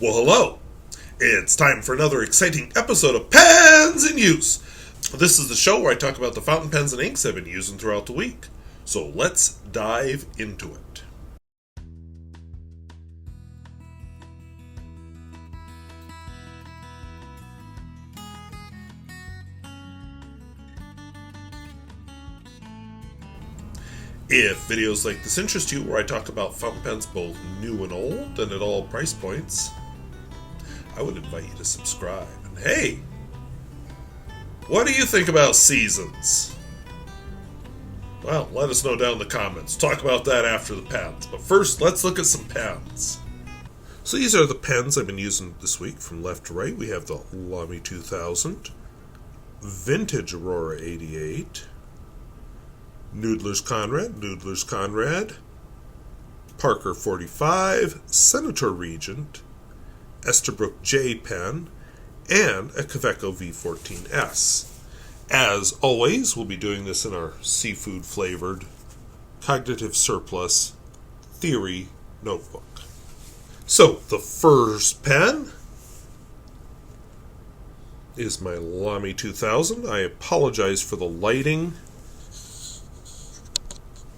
Well, hello. It's time for another exciting episode of Pens in Use. This is the show where I talk about the fountain pens and inks I've been using throughout the week. So let's dive into it. If videos like this interest you, where I talk about fountain pens both new and old and at all price points, I would invite you to subscribe. And hey, what do you think about seasons? Well, let us know down in the comments. Talk about that after the pens. But first, let's look at some pens. So these are the pens I've been using this week from left to right. We have the Lamy 2000, Vintage Aurora 88, Noodler's Konrad, Parker 45, Senator Regent, Esterbrook J pen, and a Kaweco V14S. As always, we'll be doing this in our seafood-flavored Cognitive Surplus Theory Notebook. So, the first pen is my Lamy 2000. I apologize for the lighting.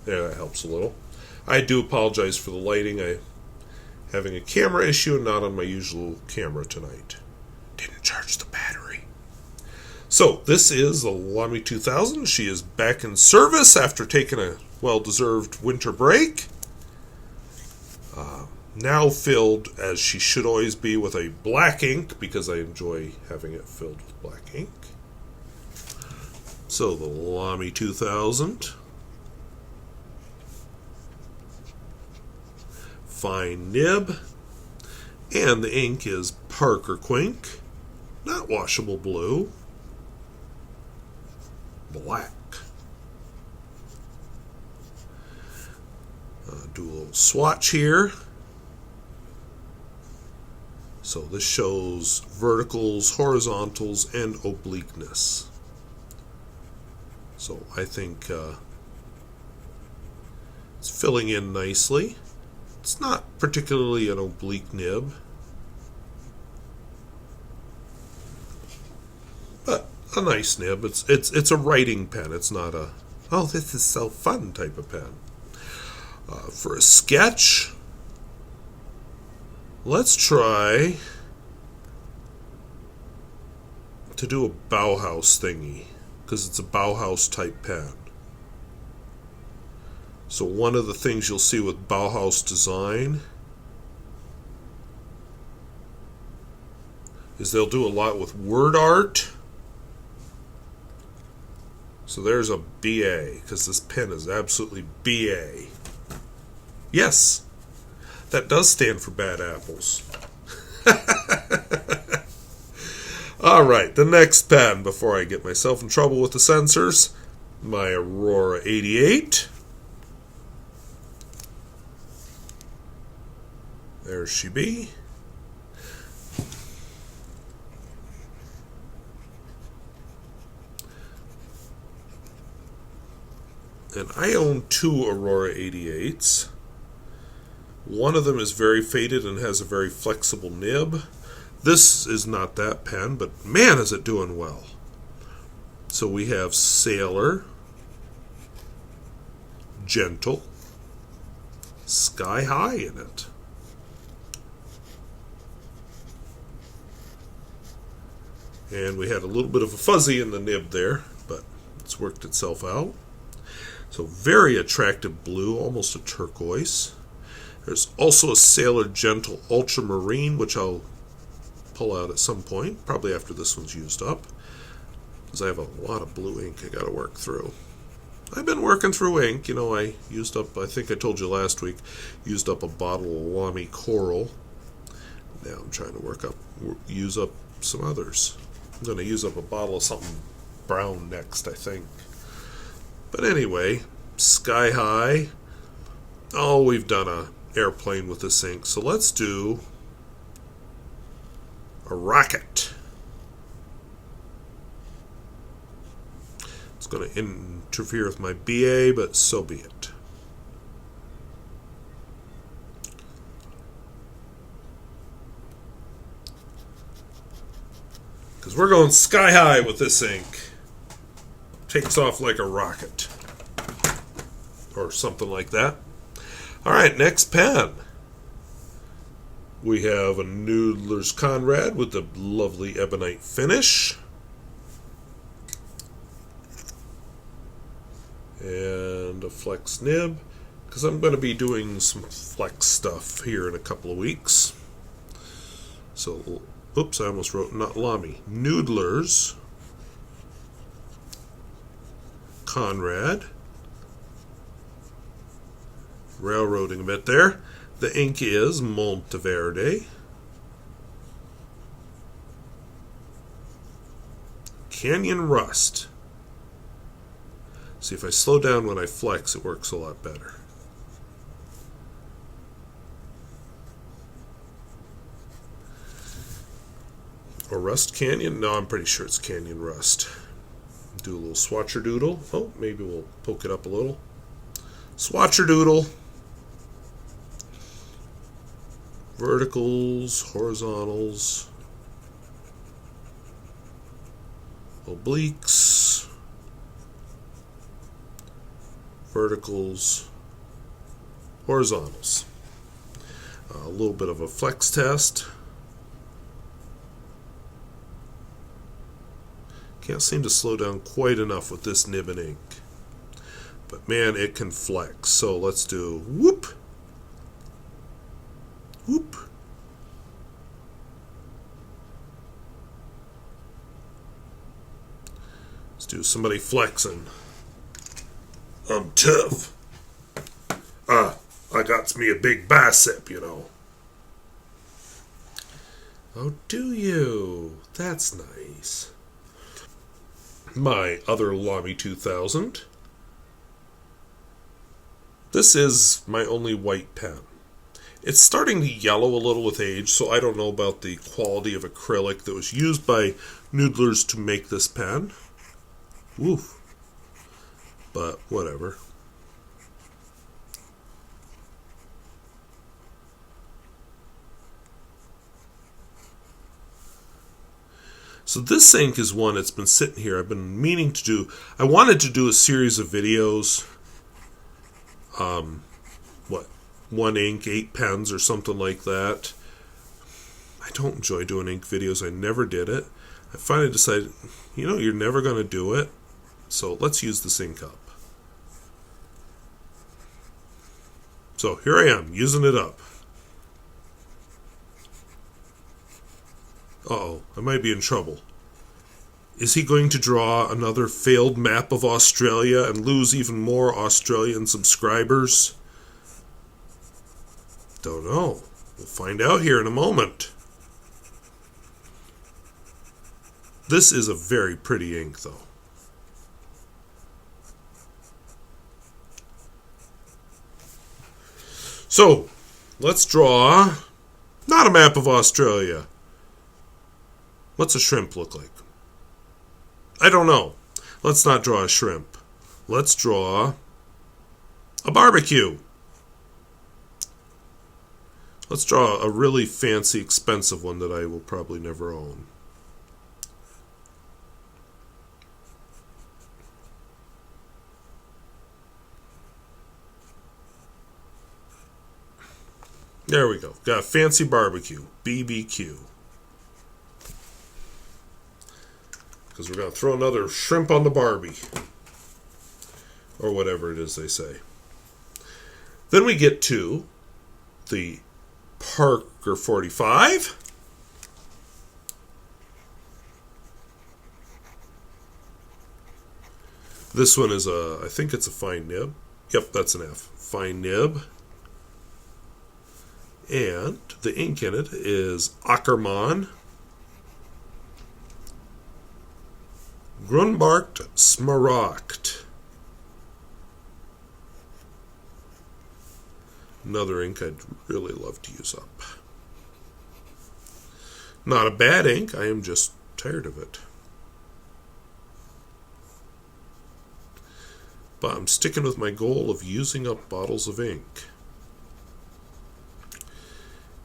There, that helps a little. I do apologize for the lighting. I'm having a camera issue and not on my usual camera tonight. Didn't charge the battery. So, this is the Lamy 2000. She is back in service after taking a well-deserved winter break. Now filled, as she should always be, with a black ink, because I enjoy having it filled with black ink. So, the Lamy 2000. Fine nib, and the ink is Parker Quink, not washable blue, black. Do a little swatch here. So this shows verticals, horizontals, and obliqueness. So I think it's filling in nicely. It's not particularly an oblique nib, but a nice nib. It's a writing pen. It's not a, oh, this is so fun type of pen. For a sketch, let's try to do a Bauhaus thingy, because it's a Bauhaus type pen. So one of the things you'll see with Bauhaus design is they'll do a lot with word art. So there's a BA, because this pen is absolutely BA. Yes, that does stand for bad apples. Alright, the next pen, before I get myself in trouble with the censors, my Aurora 88. There she be. And I own two Aurora 88s. One of them is very faded and has a very flexible nib. This is not that pen, but man, is it doing well. So we have Sailor, Jentle, Sky High in it. And we had a little bit of a fuzzy in the nib there, but it's worked itself out. So very attractive blue, almost a turquoise. There's also a Sailor Jentle Ultramarine, which I'll pull out at some point, probably after this one's used up, because I have a lot of blue ink I got to work through. I've been working through ink. You know, I used up, I think I told you last week, used up a bottle of Lamy Coral. Now I'm trying to use up some others. I'm going to use up a bottle of something brown next, I think. But anyway, Sky High. Oh, we've done a airplane with this ink, so let's do a rocket. It's going to interfere with my BA, but so be it. Because we're going sky high with this ink. Takes off like a rocket. Or something like that. Alright, next pen. We have a Noodler's Konrad with the lovely ebonite finish. And a flex nib. Because I'm going to be doing some flex stuff here in a couple of weeks. So, oops, I almost wrote not Lamy. Noodler's Konrad. Railroading a bit there. The ink is Monteverde. Canyon Rust. See, if I slow down when I flex, it works a lot better. Or Rust Canyon? No, I'm pretty sure it's Canyon Rust. Do a little swatcher doodle. Oh, maybe we'll poke it up a little. Swatcher doodle. Verticals, horizontals, obliques, verticals, horizontals. A little bit of a flex test. Can't seem to slow down quite enough with this nib and ink. But man, it can flex. So let's do whoop. Whoop. Let's do somebody flexing. I'm tough. I got me a big bicep, you know. Oh, do you? That's nice. My other Lamy 2000. This is my only white pen. It's starting to yellow a little with age, so I don't know about the quality of acrylic that was used by Noodlers to make this pen. Woof. But whatever. So this ink is one that's been sitting here. I've been meaning to do. I wanted to do a series of videos. One ink, 8 pens or something like that. I don't enjoy doing ink videos. I never did it. I finally decided, you know, you're never going to do it. So let's use this ink up. So here I am, using it up. Uh-oh, I might be in trouble. Is he going to draw another failed map of Australia and lose even more Australian subscribers? Don't know. We'll find out here in a moment. This is a very pretty ink, though. So, let's draw not a map of Australia. What's a shrimp look like? I don't know. Let's not draw a shrimp. Let's draw a barbecue. Let's draw a really fancy, expensive one that I will probably never own. There we go. Got a fancy barbecue. BBQ. Because we're going to throw another shrimp on the Barbie. Or whatever it is they say. Then we get to the Parker 45. This one is I think it's a fine nib. Yep, that's an F. Fine nib. And the ink in it is Akkerman. Groenmarkt Smaragd. Another ink I'd really love to use up. Not a bad ink, I am just tired of it. But I'm sticking with my goal of using up bottles of ink.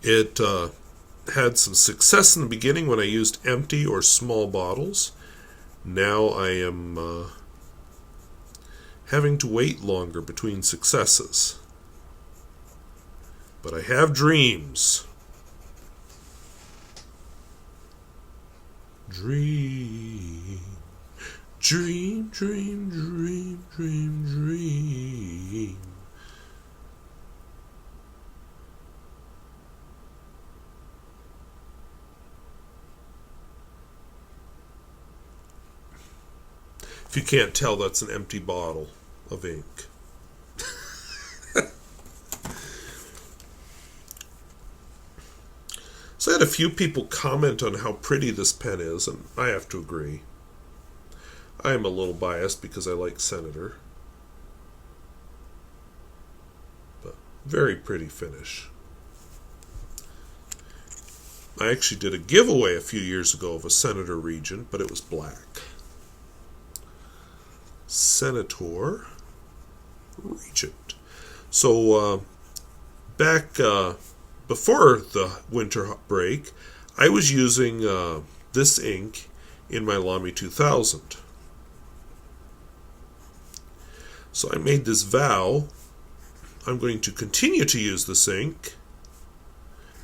It had some success in the beginning when I used empty or small bottles. Now I am having to wait longer between successes. But I have dreams. Dream, dream, dream, dream, dream, dream. If you can't tell, that's an empty bottle of ink. So I had a few people comment on how pretty this pen is, and I have to agree. I am a little biased because I like Senator. But very pretty finish. I actually did a giveaway a few years ago of a Senator Regent, but it was black. Senator Regent. So back before the winter break, I was using this ink in my Lamy 2000. So I made this vow. I'm going to continue to use this ink.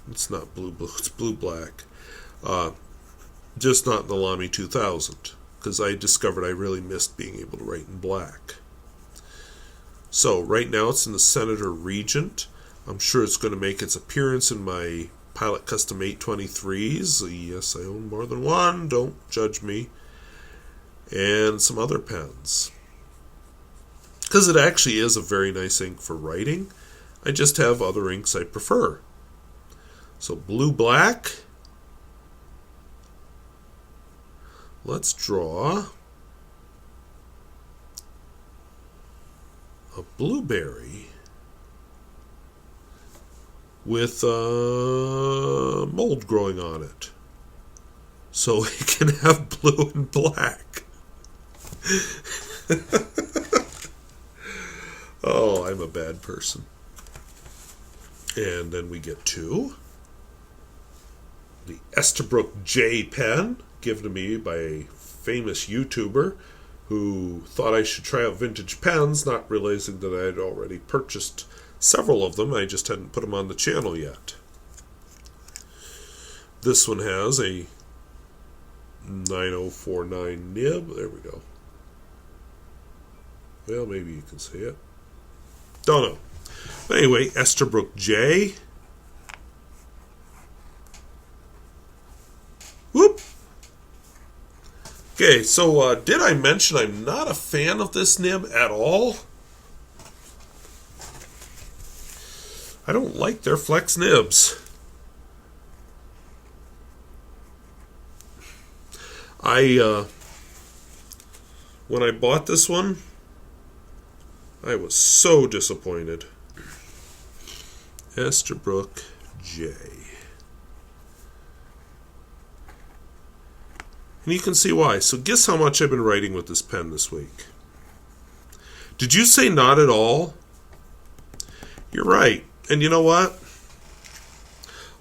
It's not blue, it's blue-black. Just not in the Lamy 2000, because I discovered I really missed being able to write in black. So right now it's in the Senator Regent. I'm sure it's going to make its appearance in my Pilot Custom 823s. Yes, I own more than one. Don't judge me. And some other pens. Because it actually is a very nice ink for writing. I just have other inks I prefer. So blue-black. Let's draw a blueberry with mold growing on it. So it can have blue and black. Oh, I'm a bad person. And then we get to the Esterbrook J pen, given to me by a famous YouTuber who thought I should try out vintage pens, not realizing that I had already purchased several of them. I just hadn't put them on the channel yet. This one has a 9049 nib. There we go. Well, maybe you can see it. Don't know. But anyway, Esterbrook J. Whoop. Okay, so did I mention I'm not a fan of this nib at all? I don't like their flex nibs. When I bought this one, I was so disappointed. Esterbrook J. And you can see why. So guess how much I've been writing with this pen this week. Did you say not at all? You're right. And you know what?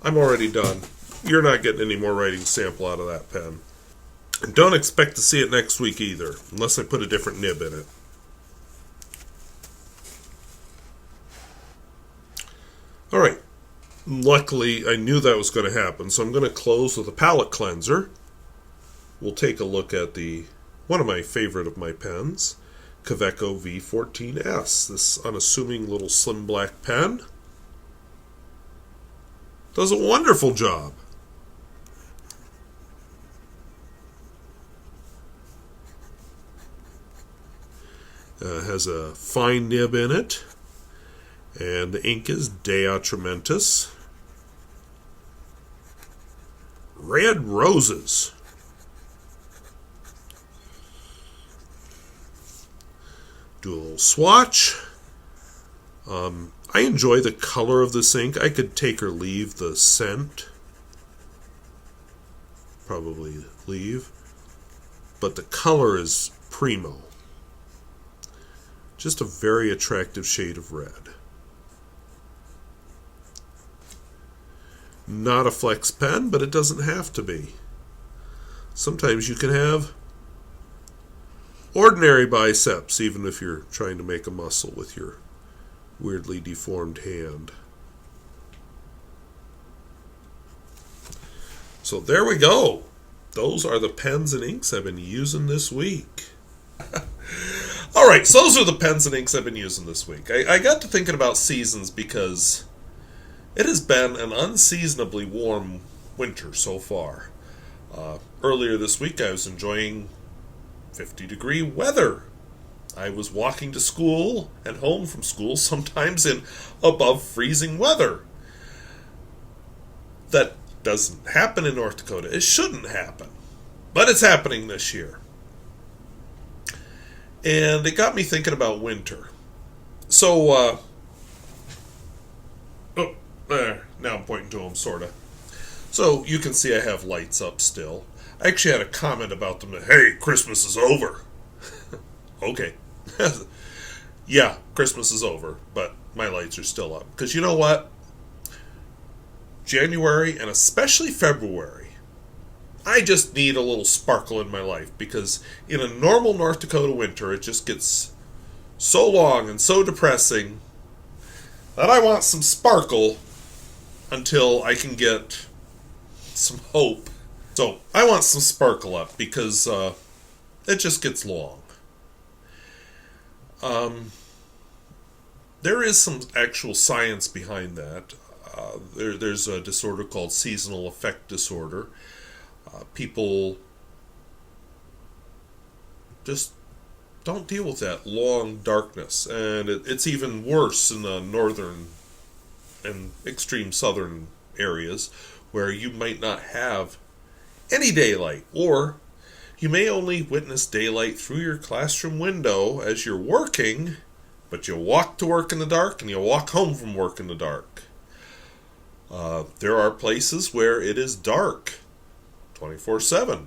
I'm already done. You're not getting any more writing sample out of that pen. And don't expect to see it next week either, unless I put a different nib in it. Alright. Luckily, I knew that was going to happen, so I'm going to close with a palette cleanser. We'll take a look at one of my favorite of my pens, Kaweco V14S. This unassuming little slim black pen does a wonderful job. Has a fine nib in it, and the ink is Atramentis. Red Roses. Do a little swatch. I enjoy the color of this ink. I could take or leave the scent. Probably leave. But the color is primo. Just a very attractive shade of red. not a flex pen, but it doesn't have to be. Sometimes you can have ordinary biceps, even if you're trying to make a muscle with your weirdly deformed hand. So there we go. Those are the pens and inks I've been using this week. All right, so those are the pens and inks I've been using this week. I got to thinking about seasons because it has been an unseasonably warm winter so far. Earlier this week, I was enjoying 50-degree weather. I was walking to school and home from school, sometimes in above freezing weather. That doesn't happen in North Dakota. It shouldn't happen. But it's happening this year. And it got me thinking about winter. So, there. Now I'm pointing to them, sort of. So, you can see I have lights up still. I actually had a comment about them. Hey, Christmas is over. Okay. Yeah, Christmas is over, but my lights are still up. Because you know what? January, and especially February, I just need a little sparkle in my life. Because in a normal North Dakota winter, it just gets so long and so depressing that I want some sparkle until I can get some hope. So I want some sparkle up because it just gets long. There is some actual science behind that. There's a disorder called seasonal affect disorder. People just don't deal with that long darkness, and it's even worse in the northern and extreme southern areas where you might not have any daylight, or you may only witness daylight through your classroom window as you're working, but you walk to work in the dark and you walk home from work in the dark. There are places where it is dark 24/7.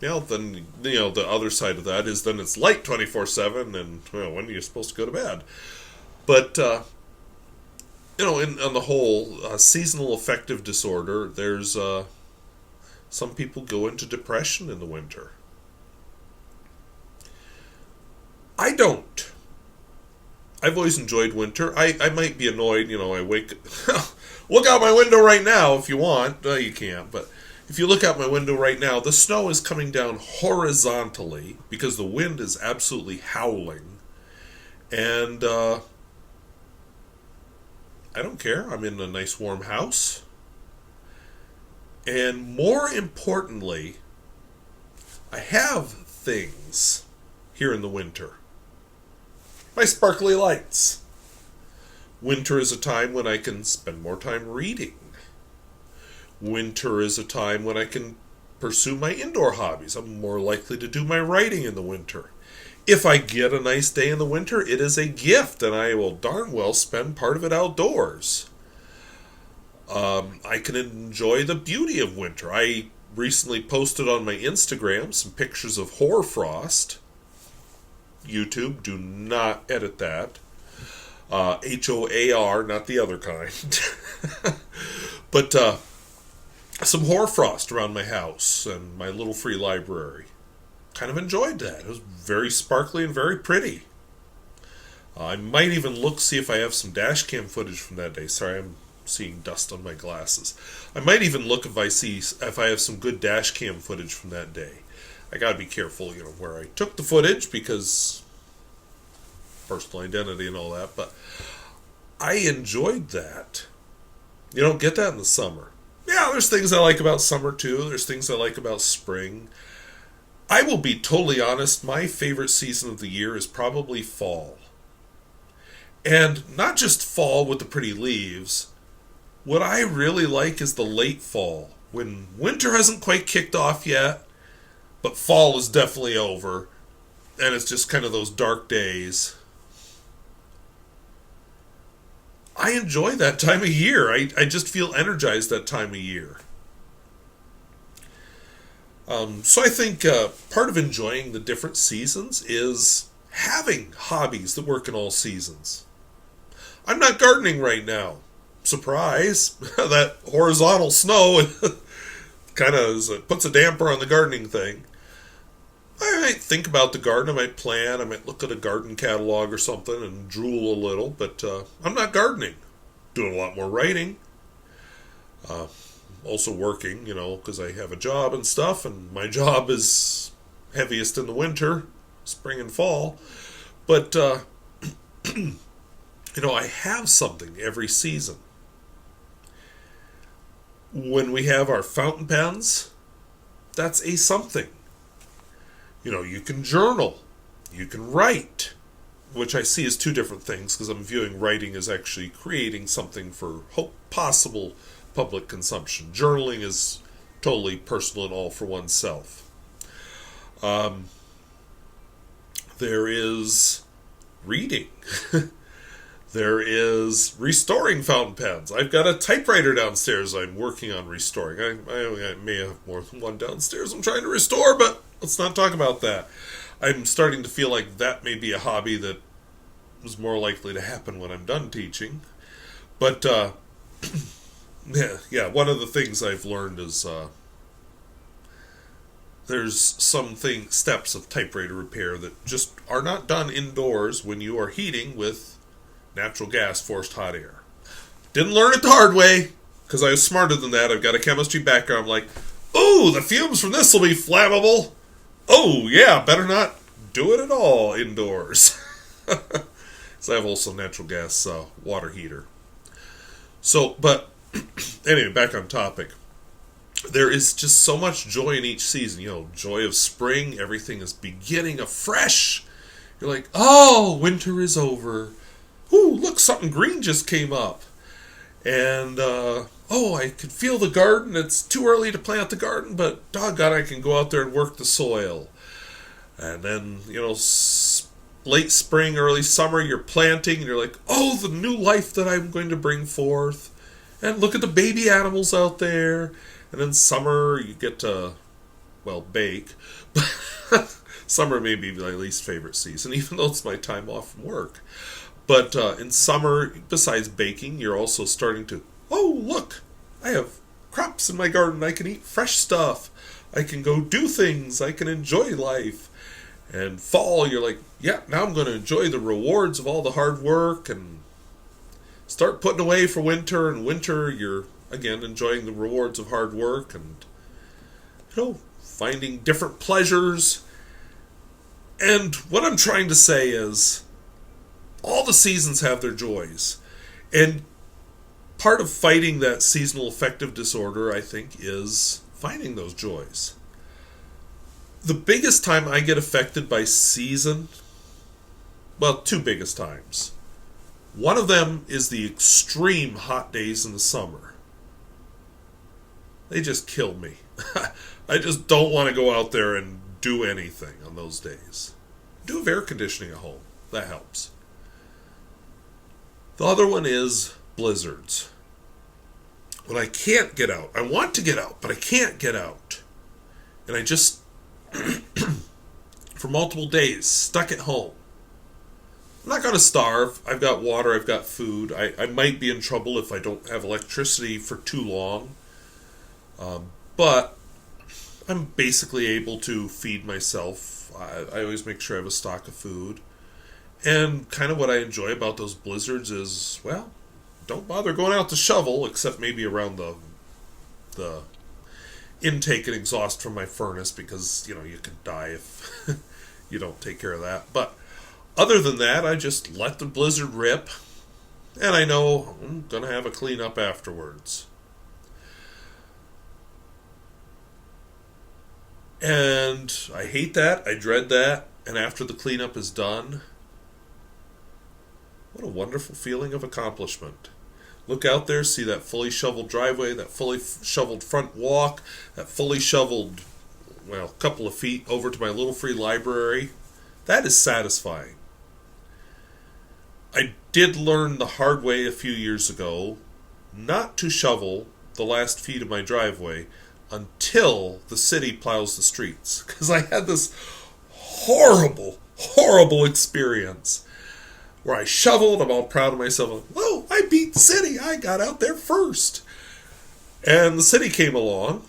Then the other side of that is then it's light 24/7, and when are you supposed to go to bed? But on the whole, seasonal affective disorder, there's some people go into depression in the winter. I don't. I've always enjoyed winter. I might be annoyed, I wake look out my window right now if you want. You can't, but if you look out my window right now, the snow is coming down horizontally because the wind is absolutely howling. And I don't care. I'm in a nice warm house. And more importantly, I have things here in the winter. My sparkly lights. Winter is a time when I can spend more time reading. Winter is a time when I can pursue my indoor hobbies. I'm more likely to do my writing in the winter. If I get a nice day in the winter, it is a gift, and I will darn well spend part of it outdoors. I can enjoy the beauty of winter. I recently posted on my Instagram some pictures of hoarfrost. YouTube, do not edit that. HOAR, not the other kind. But some hoarfrost around my house and my little free library. Kind of enjoyed that. It was very sparkly and very pretty. I might even see if I have some dash cam footage from that day. Sorry, I'm seeing dust on my glasses. I might even look if I have some good dash cam footage from that day. I gotta be careful, where I took the footage because personal identity and all that, but I enjoyed that. You don't get that in the summer. Yeah, there's things I like about summer too. There's things I like about spring. I will be totally honest, my favorite season of the year is probably fall. And not just fall with the pretty leaves. What I really like is the late fall, when winter hasn't quite kicked off yet, but fall is definitely over, and it's just kind of those dark days. I enjoy that time of year. I just feel energized that time of year. So I think part of enjoying the different seasons is having hobbies that work in all seasons. I'm not gardening right now. surprise, that horizontal snow kind of puts a damper on the gardening thing. I might think about the garden, I might plan, I might look at a garden catalog or something and drool a little, but I'm not gardening. Doing a lot more writing. Also working, because I have a job and stuff, and my job is heaviest in the winter, spring and fall. But, I have something every season. When we have our fountain pens, that's a something. You can journal, you can write, which I see as two different things because I'm viewing writing as actually creating something for possible public consumption. Journaling is totally personal and all for oneself. There is reading. There is restoring fountain pens. I've got a typewriter downstairs I'm working on restoring. I may have more than one downstairs I'm trying to restore, but let's not talk about that. I'm starting to feel like that may be a hobby that is more likely to happen when I'm done teaching. But, yeah, one of the things I've learned is there's some steps of typewriter repair that just are not done indoors when you are heating with natural gas forced hot air. Didn't learn it the hard way, because I was smarter than that. I've got a chemistry background. I'm like, ooh, the fumes from this will be flammable. Oh, yeah, better not do it at all indoors. So I have also natural gas water heater. So, but anyway, back on topic. There is just so much joy in each season. Joy of spring. Everything is beginning afresh. You're like, oh, winter is over. Ooh, look, something green just came up. And, I could feel the garden. It's too early to plant the garden, but doggone, I can go out there and work the soil. And then, late spring, early summer, you're planting, and you're like, oh, the new life that I'm going to bring forth. And look at the baby animals out there. And then summer, you get to, bake. Summer may be my least favorite season, even though it's my time off from work. But in summer, besides baking, you're also starting to, oh, look, I have crops in my garden. I can eat fresh stuff. I can go do things. I can enjoy life. And fall, you're like, yeah, now I'm going to enjoy the rewards of all the hard work and start putting away for winter. And winter, you're, again, enjoying the rewards of hard work and, finding different pleasures. And what I'm trying to say is, all the seasons have their joys. And part of fighting that seasonal affective disorder, I think, is finding those joys. The biggest time I get affected by season, two biggest times. One of them is the extreme hot days in the summer. They just kill me. I just don't want to go out there and do anything on those days. Do have air conditioning at home. That helps. The other one is blizzards. When I can't get out. I want to get out, but I can't get out. And I just, for multiple days, stuck at home. I'm not going to starve. I've got water. I've got food. I might be in trouble if I don't have electricity for too long. But I'm basically able to feed myself. I always make sure I have a stock of food. And kind of what I enjoy about those blizzards is, don't bother going out to shovel, except maybe around the intake and exhaust from my furnace, because, you could die if you don't take care of that. But other than that, I just let the blizzard rip, and I know I'm going to have a cleanup afterwards. And I hate that, I dread that, and after the cleanup is done, what a wonderful feeling of accomplishment. Look out there, see that fully shoveled driveway, that fully shoveled front walk, that fully shoveled, couple of feet over to my little free library. That is satisfying. I did learn the hard way a few years ago not to shovel the last feet of my driveway until the city plows the streets. Because I had this horrible, horrible experience where I shoveled, I'm all proud of myself. I I beat the city. I got out there first. And the city came along,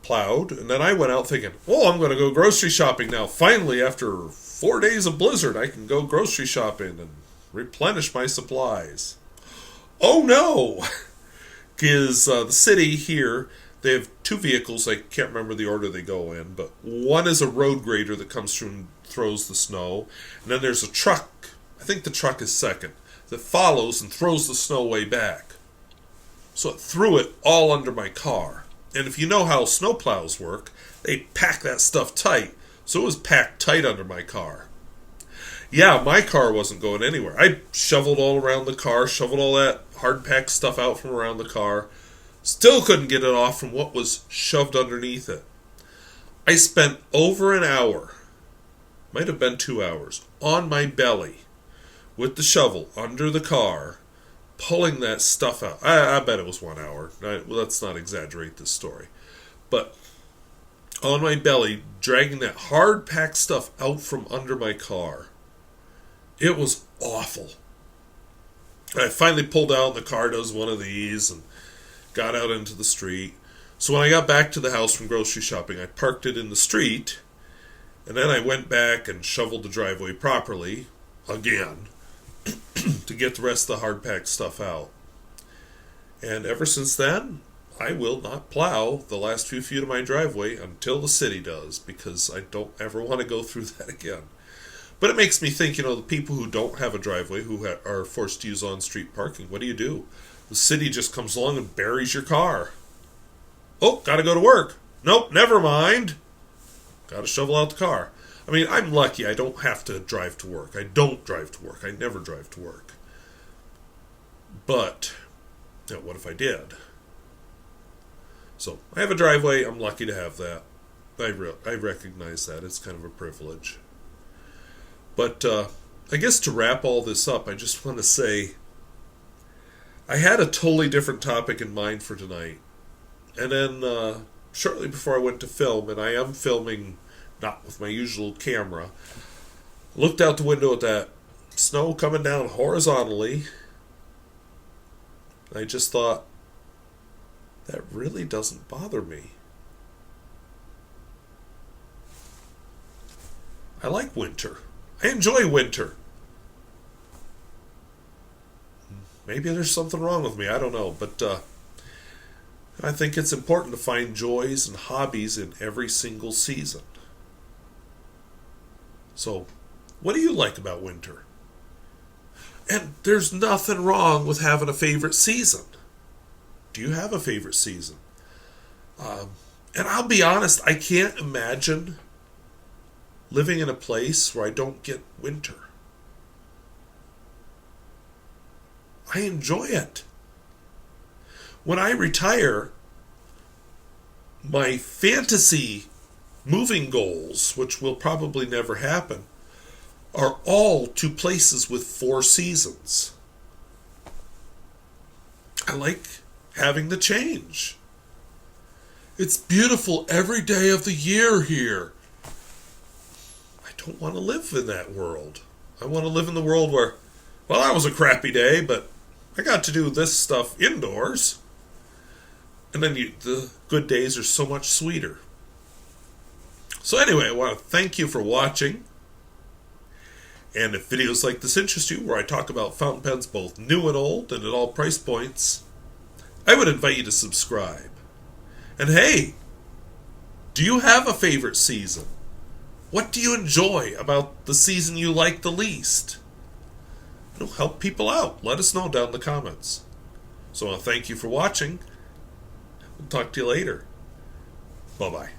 plowed, and then I went out thinking, well, I'm going to go grocery shopping now. Finally, after 4 days of blizzard, I can go grocery shopping and replenish my supplies. Oh no! Because the city here, they have two vehicles. I can't remember the order they go in, but one is a road grader that comes through and throws the snow. And then there's a truck, I think the truck is second, that follows and throws the snow way back. So it threw it all under my car. And if you know how snowplows work, they pack that stuff tight. So it was packed tight under my car. Yeah, my car wasn't going anywhere. I shoveled all around the car, shoveled all that hard-packed stuff out from around the car. Still couldn't get it off from what was shoved underneath it. I spent over an hour, might have been 2 hours, on my belly with the shovel under the car, pulling that stuff out. I bet it was 1 hour. Let's not exaggerate this story. But on my belly, dragging that hard-packed stuff out from under my car. It was awful. I finally pulled out, and the car does one of these, and got out into the street. So when I got back to the house from grocery shopping, I parked it in the street, and then I went back and shoveled the driveway properly, again, to get the rest of the hard-packed stuff out. And ever since then, I will not plow the last few feet of my driveway until the city does, because I don't ever want to go through that again. But it makes me think, the people who don't have a driveway, who are forced to use on-street parking, what do? The city just comes along and buries your car. Oh, gotta go to work. Nope, never mind. Gotta shovel out the car. I mean, I'm lucky I don't have to drive to work. I don't drive to work. I never drive to work. But, what if I did? So, I have a driveway. I'm lucky to have that. I recognize that. It's kind of a privilege. But I guess to wrap all this up, I just want to say I had a totally different topic in mind for tonight. And then shortly before I went to film, and I am filming not with my usual camera, looked out the window at that snow coming down horizontally. I just thought, that really doesn't bother me. I like winter. I enjoy winter. Maybe there's something wrong with me. I don't know. But I think it's important to find joys and hobbies in every single season. So, what do you like about winter? And there's nothing wrong with having a favorite season. Do you have a favorite season? And I'll be honest, I can't imagine living in a place where I don't get winter. I enjoy it. When I retire, my fantasy moving goals, which will probably never happen, are all to places with 4 seasons. I like having the change. It's beautiful every day of the year here. I don't want to live in that world. I want to live in the world where, well, that was a crappy day, but I got to do this stuff indoors. And then the good days are so much sweeter. So anyway, I want to thank you for watching. And if videos like this interest you, where I talk about fountain pens both new and old and at all price points, I would invite you to subscribe. And hey, do you have a favorite season? What do you enjoy about the season you like the least? Help people out. Let us know down in the comments. So I want to thank you for watching. We'll talk to you later. Bye-bye.